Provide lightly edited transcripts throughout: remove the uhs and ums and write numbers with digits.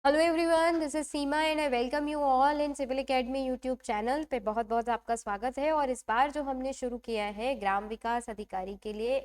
Hello everyone, this is Seema and I welcome you all in civil academy YouTube channel पे। बहुत बहुत आपका स्वागत है। और इस बार जो हमने शुरू किया है ग्राम विकास अधिकारी के लिए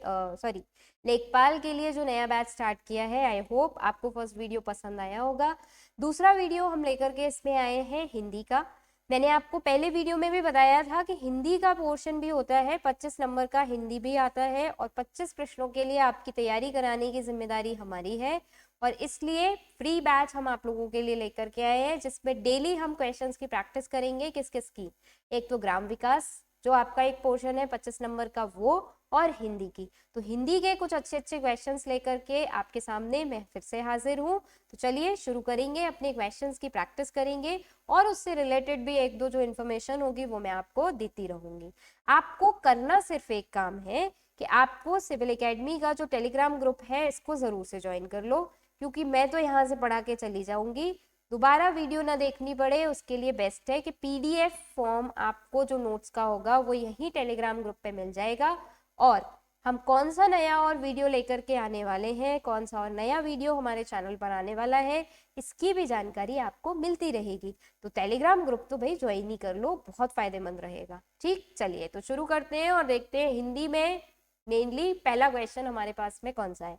लेखपाल के लिए जो नया बैच स्टार्ट किया है, आई होप आपको फर्स्ट वीडियो पसंद आया होगा। दूसरा वीडियो हम लेकर के इसमें आए हैं हिंदी का। मैंने आपको पहले वीडियो में भी बताया था कि हिंदी का पोर्शन भी होता है, 25 नंबर का हिंदी भी आता है और 25 प्रश्नों के लिए आपकी तैयारी कराने की जिम्मेदारी हमारी है। और इसलिए फ्री बैच हम आप लोगों के लिए लेकर के आए हैं, जिसमें डेली हम क्वेश्चंस की प्रैक्टिस करेंगे। किस किस की? एक तो ग्राम विकास जो आपका एक पोर्शन है 25 नंबर का, वो, और हिंदी की। तो हिंदी के कुछ अच्छे अच्छे क्वेश्चंस लेकर के आपके सामने मैं फिर से हाजिर हूँ। तो चलिए शुरू करेंगे, अपने क्वेश्चंस की प्रैक्टिस करेंगे और उससे रिलेटेड भी एक दो जो इन्फॉर्मेशन होगी वो मैं आपको देती रहूंगी। आपको करना सिर्फ एक काम है कि आपको सिविल एकेडमी का जो टेलीग्राम ग्रुप है इसको जरूर से ज्वाइन कर लो, क्योंकि मैं तो यहाँ से पढ़ा के चली जाऊंगी, दोबारा वीडियो ना देखनी पड़े। उसके लिए बेस्ट है कि पीडीएफ फॉर्म आपको जो नोट्स का होगा वो यही टेलीग्राम ग्रुप पे मिल जाएगा। और हम कौन सा नया और वीडियो लेकर के आने वाले हैं, कौन सा और नया वीडियो हमारे चैनल पर आने वाला है, इसकी भी जानकारी आपको मिलती रहेगी। तो टेलीग्राम ग्रुप तो भाई ज्वाइन ही कर लो, बहुत फायदेमंद रहेगा। ठीक, चलिए तो शुरू करते हैं और देखते हैं हिंदी में मेनली पहला क्वेश्चन हमारे पास में कौन सा है।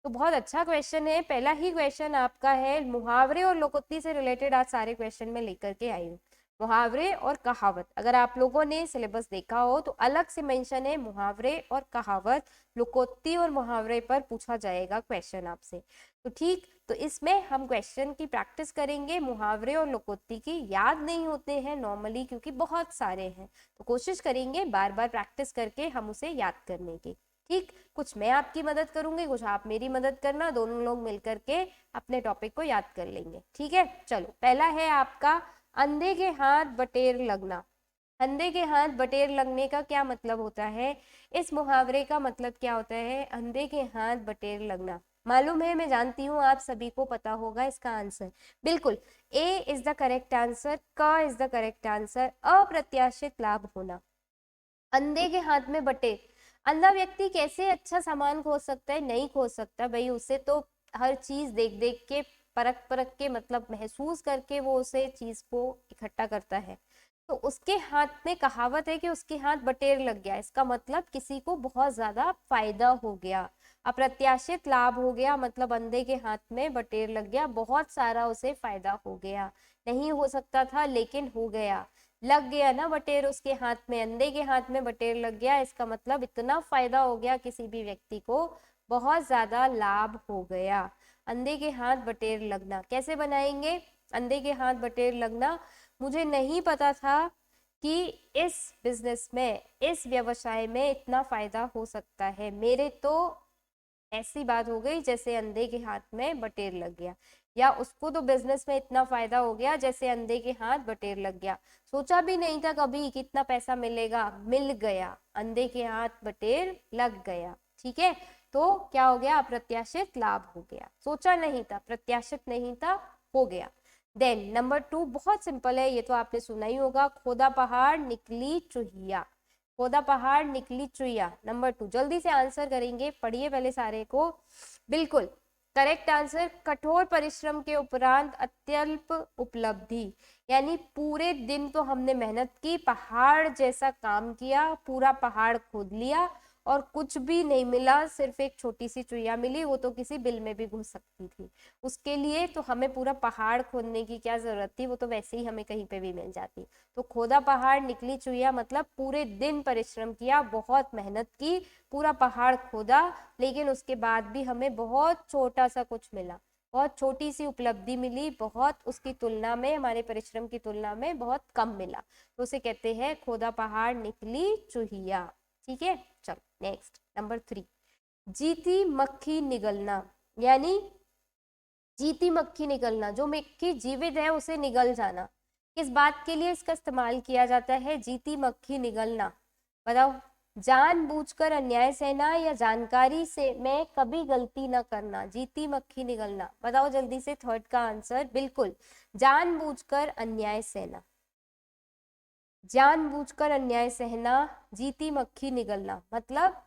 तो बहुत अच्छा क्वेश्चन है। पहला ही क्वेश्चन आपका है मुहावरे और लोकोक्ति से रिलेटेड। आज सारे क्वेश्चन में लेकर के आई हूँ। मुहावरे और कहावत, अगर आप लोगों ने सिलेबस देखा हो तो अलग से मेंशन है मुहावरे और कहावत, लोकोक्ति और मुहावरे पर पूछा जाएगा क्वेश्चन आपसे। तो ठीक, तो इसमें हम क्वेश्चन की प्रैक्टिस करेंगे। मुहावरे और लोकोक्ति की याद नहीं होते हैं नॉर्मली, क्योंकि बहुत सारे हैं, तो कोशिश करेंगे बार बार प्रैक्टिस करके हम उसे याद करने की। ठीक, कुछ मैं आपकी मदद करूंगी, कुछ आप मेरी मदद करना, दोनों लोग मिलकर के अपने टॉपिक को याद कर लेंगे। ठीक है, चलो पहला है आपका अंधे के हाथ बटेर लगना। अंधे के हाथ बटेर लगने का क्या मतलब होता है? इस मुहावरे का मतलब क्या होता है? अंधे के हाथ बटेर लगना मालूम है, मैं जानती हूँ आप सभी को पता होगा इसका आंसर। बिल्कुल, ए इज द करेक्ट आंसर, क इज द करेक्ट आंसर, अप्रत्याशित लाभ होना। अंधे के हाथ में बटेर, अंधा व्यक्ति कैसे अच्छा सामान खोज सकता है? नहीं खोज सकता भाई, उसे तो हर चीज देख देख के, परख परख के, मतलब महसूस करके वो उसे चीज को इकट्ठा करता है। तो उसके हाथ में, कहावत है कि उसके हाथ बटेर लग गया, इसका मतलब किसी को बहुत ज्यादा फायदा हो गया, अप्रत्याशित लाभ हो गया। मतलब अंधे के हाथ में बटेर लग गया, बहुत सारा उसे फायदा हो गया। नहीं हो सकता था लेकिन हो गया, लग गया ना बटेर उसके हाथ में, अंधे के हाथ में बटेर लग गया, इसका मतलब इतना फायदा हो गया किसी भी व्यक्ति को, बहुत ज्यादा लाभ हो गया। अंधे के हाथ बटेर लगना कैसे बनाएंगे? अंधे के हाथ बटेर लगना, मुझे नहीं पता था कि इस बिजनेस में, इस व्यवसाय में इतना फायदा हो सकता है। मेरे तो ऐसी बात हो गई जैसे अंधे के हाथ में बटेर लग गया, या उसको तो बिजनेस में इतना फायदा हो गया जैसे अंधे के हाथ बटेर लग गया। सोचा भी नहीं था कभी कितना पैसा मिलेगा, मिल गया, अंधे के हाथ बटेर लग गया। ठीक है, तो क्या हो गया? अप्रत्याशित लाभ हो गया। सोचा नहीं था, प्रत्याशित नहीं था, हो गया। देन नंबर 2 बहुत सिंपल है, ये तो आपने सुना ही होगा, खोदा पहाड़ निकली चुहिया। खोदा पहाड़ निकली चुहिया, नंबर 2। जल्दी से आंसर करेंगे, पढ़िए पहले सारे को। बिल्कुल करेक्ट आंसर, कठोर परिश्रम के उपरांत अत्यल्प उपलब्धि, यानी पूरे दिन तो हमने मेहनत की, पहाड़ जैसा काम किया, पूरा पहाड़ खोद लिया और कुछ भी नहीं मिला, सिर्फ एक छोटी सी चुहिया मिली, वो तो किसी बिल में भी घुस सकती थी। उसके लिए तो हमें पूरा पहाड़ खोदने की क्या जरूरत थी, वो तो वैसे ही हमें कहीं पे भी मिल जाती। तो खोदा पहाड़ निकली चुहिया मतलब पूरे दिन परिश्रम किया, बहुत मेहनत की, पूरा पहाड़ खोदा, लेकिन उसके बाद भी हमें बहुत छोटा सा कुछ मिला, बहुत छोटी सी उपलब्धि मिली, बहुत उसकी तुलना में, हमारे परिश्रम की तुलना में बहुत कम मिला। तो उसे कहते हैं खोदा पहाड़ निकली चुहिया। ठीक है, चलो नेक्स्ट नंबर 3, जीती मक्खी निगलना, यानी जीती मक्खी निगलना, जो मक्खी जीवित है उसे निगल जाना। किस बात के लिए इसका इस्तेमाल किया जाता है जीती मक्खी निगलना? बताओ। जानबूझकर अन्याय सहना या जानकारी से में कभी गलती न करना, जीती मक्खी निगलना। बताओ जल्दी से थर्ड का आंसर। बिल्कुल, जानबूझकर अन्याय सहना, जानबूझकर अन्याय सहना, जीती मक्खी निगलना। मतलब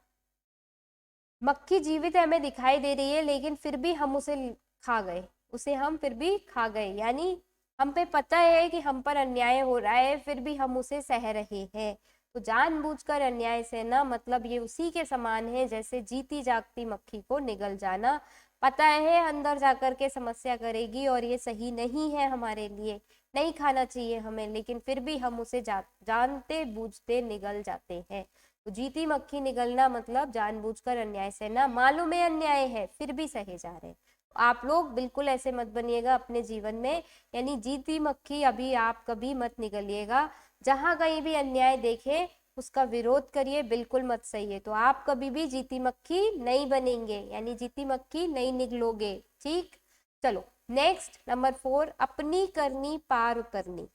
मक्खी जीवित है, हमें दिखाई दे रही है, लेकिन फिर भी हम उसे खा गए, उसे हम फिर भी खा गए, यानी हम पे पता है कि हम पर अन्याय हो रहा है, फिर भी हम उसे सह रहे हैं। तो जानबूझकर अन्याय सहना मतलब ये उसी के समान है जैसे जीती जागती मक्खी को निगल जाना। पता है अंदर जाकर के समस्या करेगी और ये सही नहीं है, हमारे लिए नहीं खाना चाहिए हमें, लेकिन फिर भी हम उसे जानते बूझते निगल जाते हैं। तो जीती मक्खी निगलना मतलब जानबूझकर अन्याय सहना, मालूम है अन्याय है फिर भी सहे जा रहे हैं। आप लोग बिल्कुल ऐसे मत बनिएगा अपने जीवन में, यानी जीती मक्खी अभी आप कभी मत निकलिएगा। जहां कहीं भी अन्याय देखे उसका विरोध करिए, बिल्कुल मत सहिए, तो आप कभी भी जीती मक्खी नहीं बनेंगे, यानी जीती मक्खी नहीं निकलोगे। ठीक, चलो नेक्स्ट नंबर 4, अपनी करनी पार उतरनी।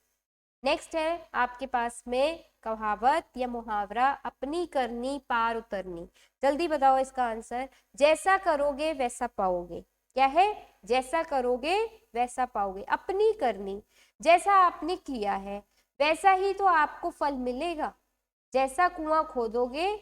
नेक्स्ट है आपके पास में कहावत या मुहावरा, अपनी करनी पार उतरनी। जल्दी बताओ इसका आंसर। जैसा करोगे वैसा पाओगे। क्या है? जैसा करोगे वैसा पाओगे। अपनी करनी, जैसा आपने किया है वैसा ही तो आपको फल मिलेगा। जैसा कुआं खोदोगे,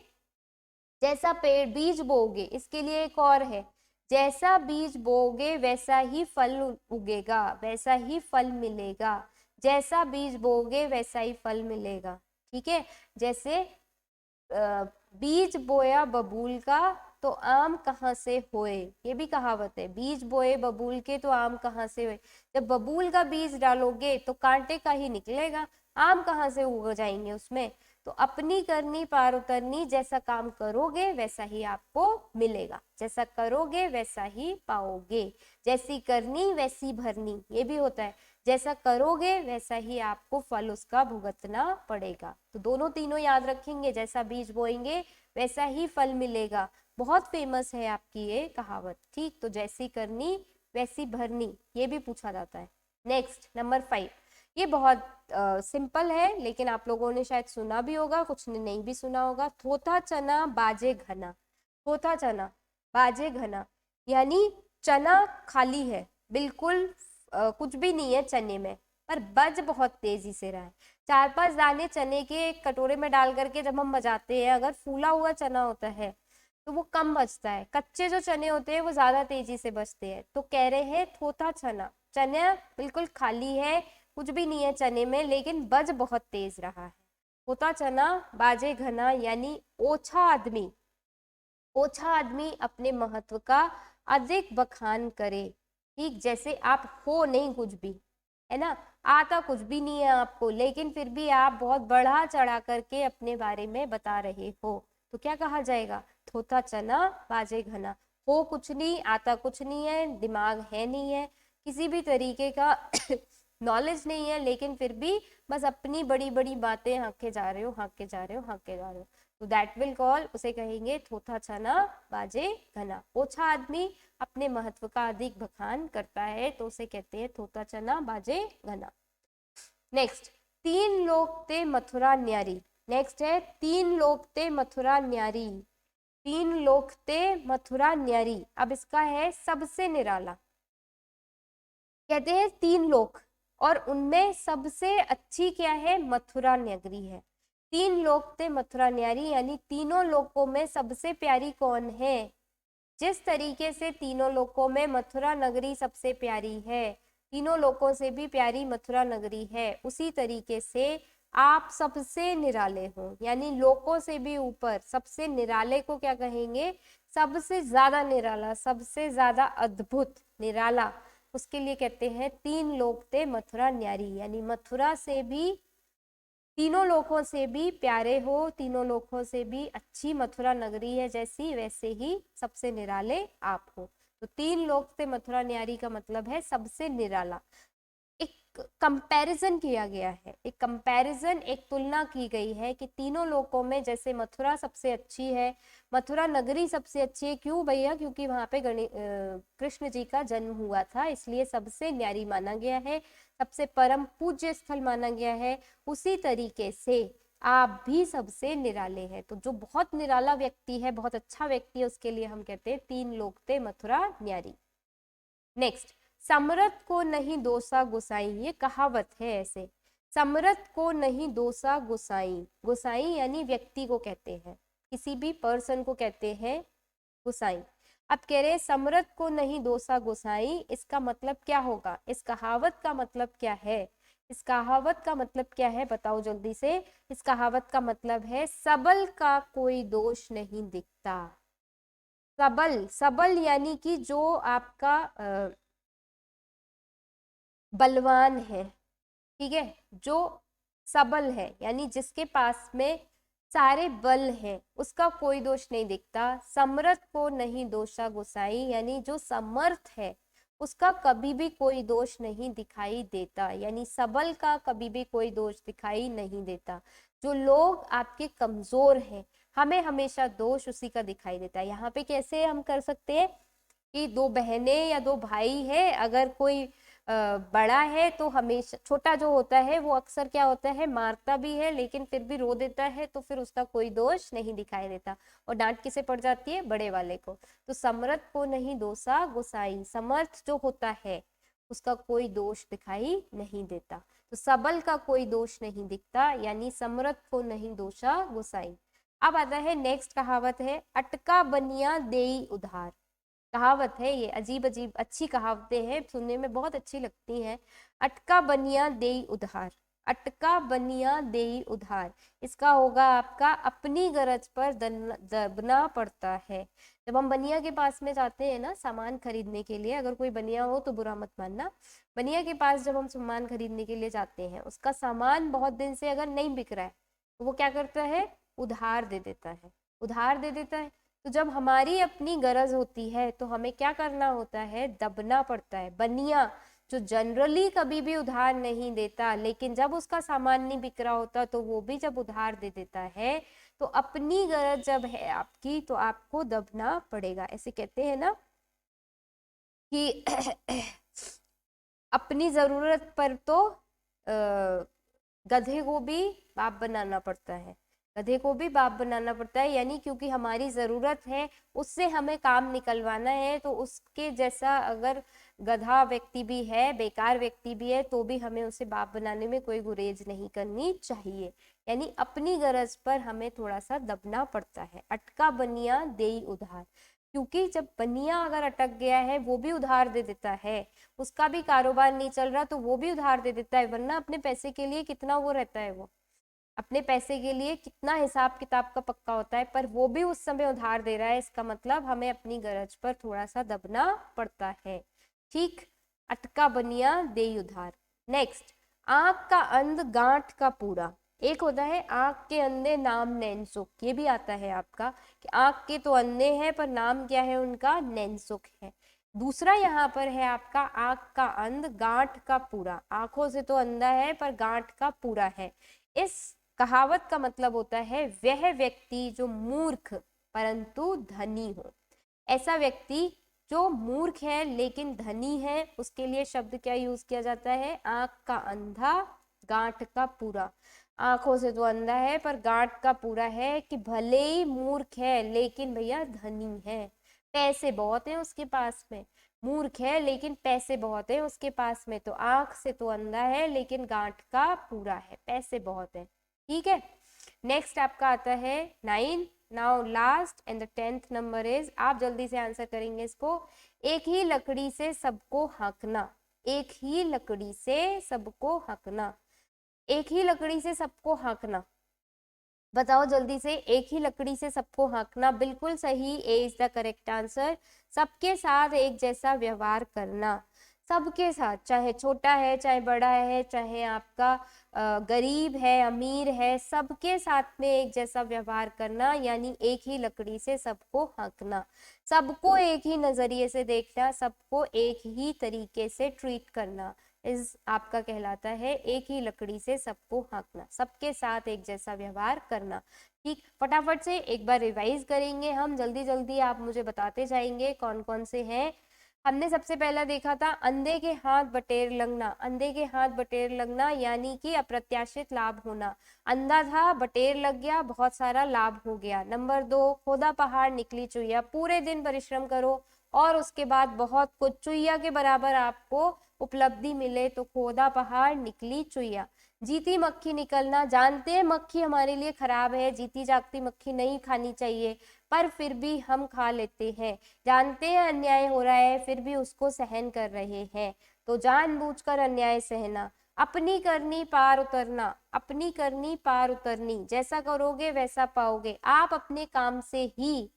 जैसा पेड़ बीज बोओगे, इसके लिए एक और है, जैसा बीज बोओगे वैसा ही फल उगेगा, वैसा ही फल मिलेगा। जैसा बीज बोओगे वैसा ही फल मिलेगा। ठीक है, जैसे बीज बोया बबूल का तो आम कहाँ से होए, ये भी कहावत है। बीज बोए बबूल के तो आम कहाँ से होए। जब बबूल का बीज डालोगे तो कांटे का ही निकलेगा, आम कहाँ से उग जाएंगे उसमें। तो अपनी करनी पार उतरनी, जैसा काम करोगे वैसा ही आपको मिलेगा, जैसा करोगे वैसा ही पाओगे। जैसी करनी वैसी भरनी, ये भी होता है, जैसा करोगे वैसा ही आपको फल उसका भुगतना पड़ेगा। तो दोनों तीनों याद रखेंगे, जैसा बीज बोएंगे वैसा ही फल मिलेगा। बहुत फेमस है आपकी ये कहावत। ठीक, तो जैसी करनी वैसी भरनी, ये भी पूछा जाता है। नेक्स्ट नंबर 5, ये बहुत सिंपल है लेकिन आप लोगों ने शायद सुना भी होगा, कुछ ने नहीं भी सुना होगा। थोथा चना बाजे घना। थोथा चना बाजे घना, यानी चना खाली है, बिल्कुल कुछ भी नहीं है चने में, पर बज बहुत तेजी से रहा है। 4-5 दाने चने के एक कटोरे में डाल करके जब हम बजाते हैं, अगर फूला हुआ चना होता है तो वो कम बजता है, कच्चे जो चने होते हैं वो ज्यादा तेजी से बजते हैं। तो कह रहे हैं थोथा चना, चना बिल्कुल खाली है, कुछ भी नहीं है चने में, लेकिन बज बहुत तेज रहा है। थोथा चना बाजे घना, यानी ओछा आदमी अपने महत्व का अधिक बखान करे। ठीक, जैसे आप हो नहीं कुछ भी, है ना, आता कुछ भी नहीं है आपको, लेकिन फिर भी आप बहुत बढ़ा चढ़ा करके अपने बारे में बता रहे हो, तो क्या कहा जाएगा? थोथा चना बाजे घना। हो कुछ नहीं, आता कुछ नहीं है, दिमाग है नहीं है, किसी भी तरीके का नॉलेज नहीं है, लेकिन फिर भी बस अपनी बड़ी बड़ी बातें हाँके जा रहे हो, हाँके जा रहे हो, हाँके जा रहे हो। तो दैट विल कॉल, उसे कहेंगे थोथा चना बाजे घना। ओछा आदमी अपने महत्व का अधिक बखान करता है तो उसे कहते हैं थोथा चना बाजे घना। नेक्स्ट, 3 लोग ते मथुरा न्यारी। नेक्स्ट है 3 लोग ते मथुरा न्यारी। 3 लोग ते मथुरा न्यारी, अब इसका है सबसे निराला। कहते हैं 3 लोग और उनमें सबसे अच्छी क्या है? मथुरा नगरी है। 3 लोग थे मथुरा न्यारी, यानी तीनों लोकों में सबसे प्यारी कौन है? जिस तरीके से तीनों लोकों में मथुरा नगरी सबसे प्यारी है, तीनों लोकों से भी प्यारी मथुरा नगरी है, उसी तरीके से आप सबसे निराले हो, यानी लोकों से भी ऊपर सबसे निराले को क्या कहेंगे? सबसे ज्यादा निराला, सबसे ज्यादा अद्भुत निराला, उसके लिए कहते हैं 3 लोग थे मथुरा न्यारी, यानी मथुरा से भी, तीनों लोकों से भी प्यारे हो, तीनों लोकों से भी अच्छी मथुरा नगरी है जैसी, वैसे ही सबसे निराले आप हो। तो 3 लोग थे मथुरा न्यारी का मतलब है सबसे निराला। एक कंपैरिजन किया गया है, एक कंपैरिजन, एक तुलना की गई है कि तीनों लोकों में जैसे मथुरा सबसे अच्छी है, मथुरा नगरी सबसे अच्छी है। क्यों भैया? क्योंकि वहां पे कृष्ण जी का जन्म हुआ था, इसलिए सबसे न्यारी माना गया है, सबसे परम पूज्य स्थल माना गया है। उसी तरीके से आप भी सबसे निराले हैं। तो जो बहुत निराला व्यक्ति है, बहुत अच्छा व्यक्ति है, उसके लिए हम कहते हैं 3 लोग थे मथुरा न्यारी। नेक्स्ट, समरथ को नहीं दोसा गुसाई, ये कहावत है ऐसे। समरथ को नहीं दोसा गुसाई, गुसाई यानी व्यक्ति को कहते हैं, किसी भी पर्सन को कहते हैं गुसाई। अब कह रहे हैं समरथ को नहीं दोसा गोसाई, इसका मतलब क्या होगा, इस कहावत का मतलब क्या है, इस कहावत का मतलब क्या है, बताओ जल्दी से। इस कहावत का मतलब है सबल का कोई दोष नहीं दिखता। सबल, सबल यानी कि जो आपका बलवान है, ठीक है, जो सबल है यानी जिसके पास में सारे बल हैं, उसका कोई दोष नहीं दिखता। समर्थ को नहीं दोषा गोसाई, यानी जो समर्थ है उसका कभी भी कोई दोष नहीं दिखाई देता, यानी सबल का कभी भी कोई दोष दिखाई नहीं देता। जो लोग आपके कमजोर हैं, हमें हमेशा दोष उसी का दिखाई देता है। यहाँ पे कैसे हम कर सकते हैं कि दो बहनें या दो भाई है, अगर कोई बड़ा है तो हमेशा छोटा जो होता है वो अक्सर क्या होता है, मारता भी है लेकिन फिर भी रो देता है, तो फिर उसका कोई दोष नहीं दिखाई देता, और डांट किसे पड़ जाती है, बड़े वाले को। तो समर्थ को नहीं दोषा गोसाई, समर्थ जो होता है उसका कोई दोष दिखाई नहीं देता, तो सबल का कोई दोष नहीं दिखता, यानी समर्थ को नहीं दोषा गोसाई। अब आता है नेक्स्ट कहावत है, अटका बनिया देई उधार। कहावत है ये, अजीब अजीब अच्छी कहावतें हैं, सुनने में बहुत अच्छी लगती हैं। अटका बनिया देई उधार, अटका बनिया देई उधार, इसका होगा आपका अपनी गरज पर दबना पड़ता है। जब हम बनिया के पास में जाते हैं ना सामान खरीदने के लिए, अगर कोई बनिया हो तो बुरा मत मानना, बनिया के पास जब हम सामान खरीदने के लिए जाते हैं, उसका सामान बहुत दिन से अगर नहीं बिक रहा है तो वो क्या करता है, उधार दे देता है, उधार दे देता है। तो जब हमारी अपनी गरज होती है तो हमें क्या करना होता है, दबना पड़ता है। बनिया जो जनरली कभी भी उधार नहीं देता, लेकिन जब उसका सामान नहीं बिक रहा होता तो वो भी जब उधार दे देता है, तो अपनी गरज जब है आपकी तो आपको दबना पड़ेगा। ऐसे कहते हैं ना कि अपनी जरूरत पर तो गधे को भी बाप बनाना पड़ता है, गधे को भी बाप बनाना पड़ता है, यानी क्योंकि हमारी जरूरत है, उससे हमें काम निकलवाना है, तो उसके जैसा अगर गधा व्यक्ति भी है, बेकार व्यक्ति भी है, तो भी हमें उसे बाप बनाने में कोई गुरेज नहीं करनी चाहिए, यानी अपनी गरज पर हमें थोड़ा सा दबना पड़ता है। अटका बनिया देई उधार, क्योंकि जब बनिया अगर अटक गया है वो भी उधार दे देता है, उसका भी कारोबार नहीं चल रहा तो वो भी उधार दे देता है, वरना अपने पैसे के लिए कितना वो रहता है, वो अपने पैसे के लिए कितना हिसाब किताब का पक्का होता है, पर वो भी उस समय उधार दे रहा है, इसका मतलब हमें अपनी गरज पर थोड़ा सा दबना पड़ता है। ठीक, अटका बनिया दे उधार। नेक्स्ट, आंख का अंध गांठ का पूरा। एक होता है आंख के अंधे नाम नैनसुख, ये भी आता है आपका कि आंख के तो अंधे हैं पर नाम क्या है उनका, नैनसुख है। दूसरा यहाँ पर है आपका आंख का अंध गांठ का पूरा, आंखों से तो अंधा है पर गांठ का पूरा है। इस कहावत का मतलब होता है वह व्यक्ति जो मूर्ख परंतु धनी हो। ऐसा व्यक्ति जो मूर्ख है लेकिन धनी है, उसके लिए शब्द क्या यूज किया जाता है, आंख का अंधा गांठ का पूरा। आंखों से तो अंधा है पर गांठ का पूरा है, कि भले ही मूर्ख है लेकिन भैया धनी है, पैसे बहुत हैं उसके पास में। मूर्ख है लेकिन पैसे बहुत है उसके पास में, तो आंख से तो अंधा है लेकिन गांठ का पूरा है, पैसे बहुत है। ठीक है, नेक्स्ट आपका आता है 9। Now last and the 10th number is, आप जल्दी से आंसर करेंगे इसको, एक ही लकड़ी से सबको हाँकना, एक ही लकड़ी से सबको हाँकना, एक ही लकड़ी से सबको हाँकना, बताओ जल्दी से, एक ही लकड़ी से सबको हाँकना, बिल्कुल सही, ए इज द करेक्ट आंसर। सबके साथ एक जैसा व्यवहार करना, सबके साथ, चाहे छोटा है चाहे बड़ा है, चाहे आपका गरीब है अमीर है, सबके साथ में एक जैसा व्यवहार करना, यानी एक ही लकड़ी से सबको हाँकना, सबको एक ही नजरिए से देखना, सबको एक ही तरीके से ट्रीट करना, इस आपका कहलाता है एक ही लकड़ी से सबको हाँकना, सबके साथ एक जैसा व्यवहार करना। ठीक, फटाफट से एक बार रिवाइज करेंगे हम, जल्दी जल्दी आप मुझे बताते जाएंगे कौन कौन से हैं। हमने सबसे पहला देखा था अंधे के हाथ बटेर लगना, अंधे के हाथ बटेर लगना यानी कि अप्रत्याशित लाभ होना, अंधा था बटेर लग गया, बहुत सारा लाभ हो गया। नंबर 2, खोदा पहाड़ निकली चुईया, पूरे दिन परिश्रम करो और उसके बाद बहुत कुछ चुईया के बराबर आपको उपलब्धि मिले, तो खोदा पहाड़ निकली चुईया। जीती मक्खी निकलना, जानते हैं मक्खी हमारे लिए खराब है, जीती जागती मक्खी नहीं खानी चाहिए, पर फिर भी हम खा लेते हैं। जानते हैं अन्याय हो रहा है फिर भी उसको सहन कर रहे हैं। तो जानबूझकर अन्याय सहना, अपनी करनी पार उतरना, अपनी करनी पार उतरनी, जैसा करोगे वैसा पाओगे। आप अपने काम से ही,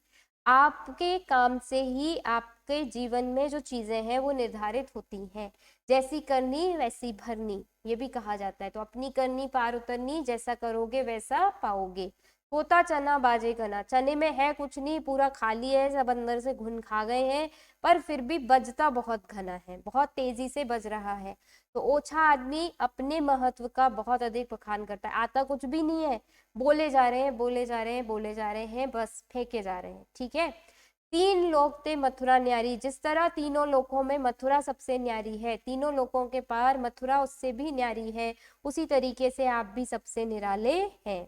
आपके काम से ही आपके जीवन में जो चीजें हैं वो निर्धारित होती हैं। जैसी करनी वैसी भरनी, ये भी कहा जाता है। तो अपनी करनी पार उतरनी, जैसा करोगे वैसा पाओगे। होता चना बाजे घना, चने में है कुछ नहीं, पूरा खाली है, सब अंदर से घुन खा गए हैं, पर फिर भी बजता बहुत घना है, बहुत तेजी से बज रहा है। तो ओछा आदमी अपने महत्व का बहुत अधिक बखान करता है। आता कुछ भी नहीं है, बोले जा रहे हैं, बोले जा रहे हैं, बोले जा रहे हैं, बस फेंके जा रहे हैं। ठीक है। तीन लोक ते मथुरा न्यारी, जिस तरह तीनों लोकों में मथुरा सबसे न्यारी है, तीनों लोकों के पार मथुरा उससे भी न्यारी है, उसी तरीके से आप भी सबसे निराले हैं।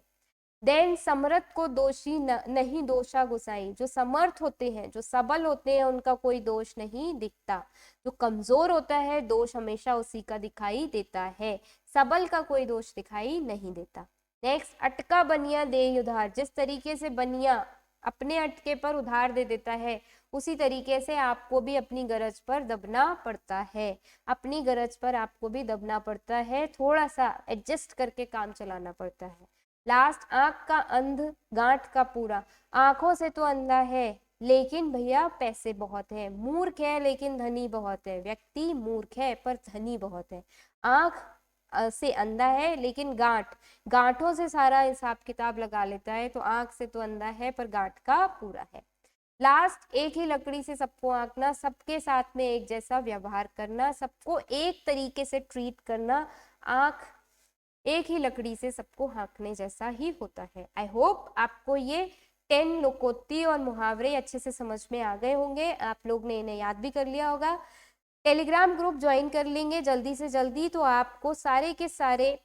देन समर्थ को दोषी नहीं दोषा गुसाई, जो समर्थ होते हैं, जो सबल होते हैं, उनका कोई दोष नहीं दिखता। जो कमजोर होता है दोष हमेशा उसी का दिखाई देता है, सबल का कोई दोष दिखाई नहीं देता। नेक्स्ट, अटका बनिया दे उधार, जिस तरीके से बनिया अपने अटके पर उधार दे देता है, उसी तरीके से आपको भी अपनी गरज पर दबना पड़ता है। अपनी गरज पर आपको भी दबना पड़ता है, थोड़ा सा एडजस्ट करके काम चलाना पड़ता है। लास्ट, आंख का अंध गांठ का पूरा, आंखों से तो अंधा है लेकिन भैया पैसे बहुत है, मूर्ख है लेकिन धनी बहुत है। व्यक्ति मूर्ख है पर धनी बहुत है। आंख से अंधा है लेकिन गांठों से सारा हिसाब किताब लगा लेता है। तो आंख से तो अंधा है पर गांठ का पूरा है। लास्ट, एक ही लकड़ी से सबको आंकना, सबके साथ में एक जैसा व्यवहार करना, सबको एक तरीके से ट्रीट करना। आंख एक ही लकड़ी से सबको हाँकने जैसा ही होता है। आई होप आपको ये 10 लोकोक्ति और मुहावरे अच्छे से समझ में आ गए होंगे, आप लोग ने इन्हें याद भी कर लिया होगा। टेलीग्राम ग्रुप ज्वाइन कर लेंगे जल्दी से जल्दी, तो आपको सारे के सारे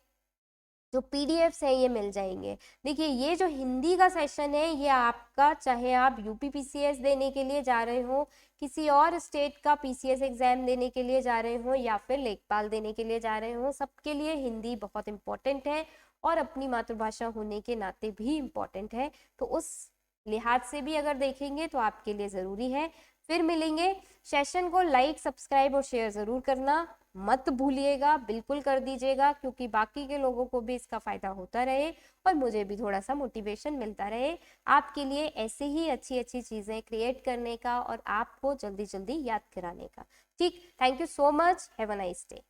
जो पीडीएफ्स है ये मिल जाएंगे। देखिए, ये जो हिंदी का सेशन है ये आपका, चाहे आप यूपी पीसीएस देने के लिए जा रहे हो, किसी और स्टेट का पीसीएस एग्जाम देने के लिए जा रहे हो, या फिर लेखपाल देने के लिए जा रहे हो, सबके लिए हिंदी बहुत इंपॉर्टेंट है और अपनी मातृभाषा होने के नाते भी इम्पॉर्टेंट है। तो उस लिहाज से भी अगर देखेंगे तो आपके लिए ज़रूरी है। फिर मिलेंगे। सेशन को लाइक, सब्सक्राइब और शेयर ज़रूर करना मत भूलिएगा, बिल्कुल कर दीजिएगा, क्योंकि बाकी के लोगों को भी इसका फायदा होता रहे और मुझे भी थोड़ा सा मोटिवेशन मिलता रहे आपके लिए ऐसे ही अच्छी अच्छी चीज़ें क्रिएट करने का और आपको जल्दी जल्दी याद कराने का। ठीक, thank you so much, have a nice day.